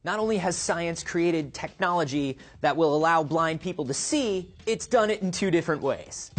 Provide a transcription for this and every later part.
Not only has science created technology that will allow blind people to see, it's done it in two different ways.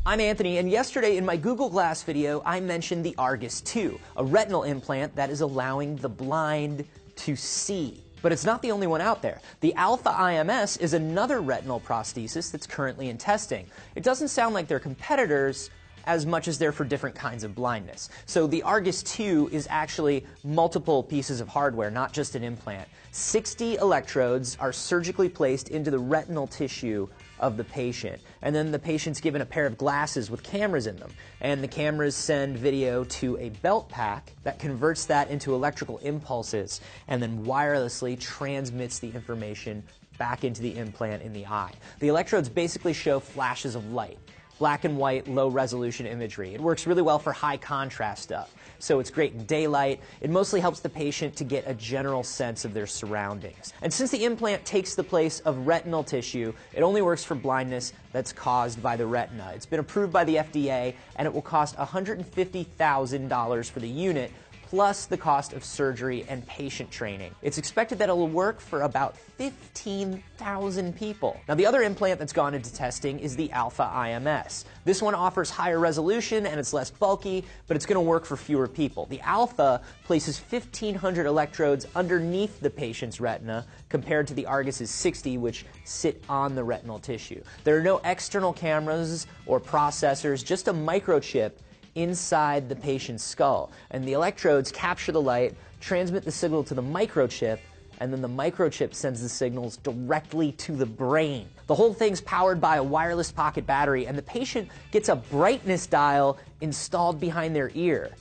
I'm Anthony, and yesterday in my Google Glass video, I mentioned the Argus 2, a retinal implant that is allowing the blind to see. But it's not the only one out there. The Alpha IMS is another retinal prosthesis that's currently in testing. It doesn't sound like they're competitors as much as they're for different kinds of blindness. So the Argus 2 is actually multiple pieces of hardware, not just an implant. 60 electrodes are surgically placed into the retinal tissue of the patient. And then the patient's given a pair of glasses with cameras in them. And the cameras send video to a belt pack that converts that into electrical impulses and then wirelessly transmits the information back into the implant in the eye. The electrodes basically show flashes of light. Black and white, low-resolution imagery. It works really well for high-contrast stuff. So it's great in daylight. It mostly helps the patient to get a general sense of their surroundings. And since the implant takes the place of retinal tissue, it only works for blindness that's caused by the retina. It's been approved by the FDA, and it will cost $150,000 for the unit, plus the cost of surgery and patient training. It's expected that it will work for about 15,000 people. Now, the other implant that's gone into testing is the Alpha IMS. This one offers higher resolution and it's less bulky, but it's going to work for fewer people. The Alpha places 1,500 electrodes underneath the patient's retina compared to the Argus's 60, which sit on the retinal tissue. There are no external cameras or processors, just a microchip inside the patient's skull. And the electrodes capture the light, transmit the signal to the microchip, and then the microchip sends the signals directly to the brain. The whole thing's powered by a wireless pocket battery, and the patient gets a brightness dial installed behind their ear.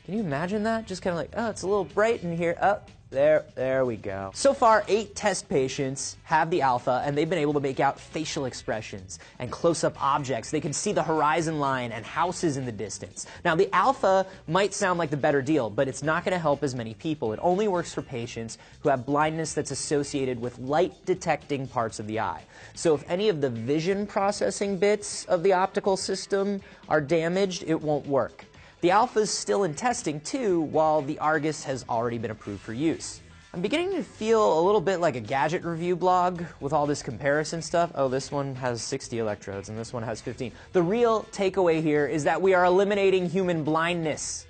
Can you imagine that? Just kind of like, oh, it's a little bright in here. Oh, there we go. So far, 8 test patients have the Alpha, and they've been able to make out facial expressions and close-up objects. They can see the horizon line and houses in the distance. Now, the Alpha might sound like the better deal, but it's not going to help as many people. It only works for patients who have blindness that's associated with light-detecting parts of the eye. So if any of the vision processing bits of the optical system are damaged, it won't work. The Alpha is still in testing too, while the Argus has already been approved for use. I'm beginning to feel a little bit like a gadget review blog with all this comparison stuff. Oh, this one has 60 electrodes and this one has 15. The real takeaway here is that we are eliminating human blindness.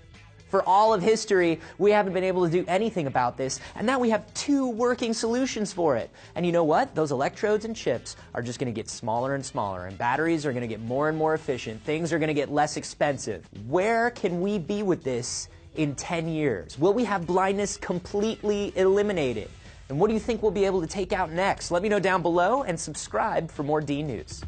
For all of history, we haven't been able to do anything about this, and now we have 2 working solutions for it. And you know what? Those electrodes and chips are just going to get smaller and smaller, and batteries are going to get more and more efficient. Things are going to get less expensive. Where can we be with this in 10 years? Will we have blindness completely eliminated? And what do you think we'll be able to take out next? Let me know down below and subscribe for more D News.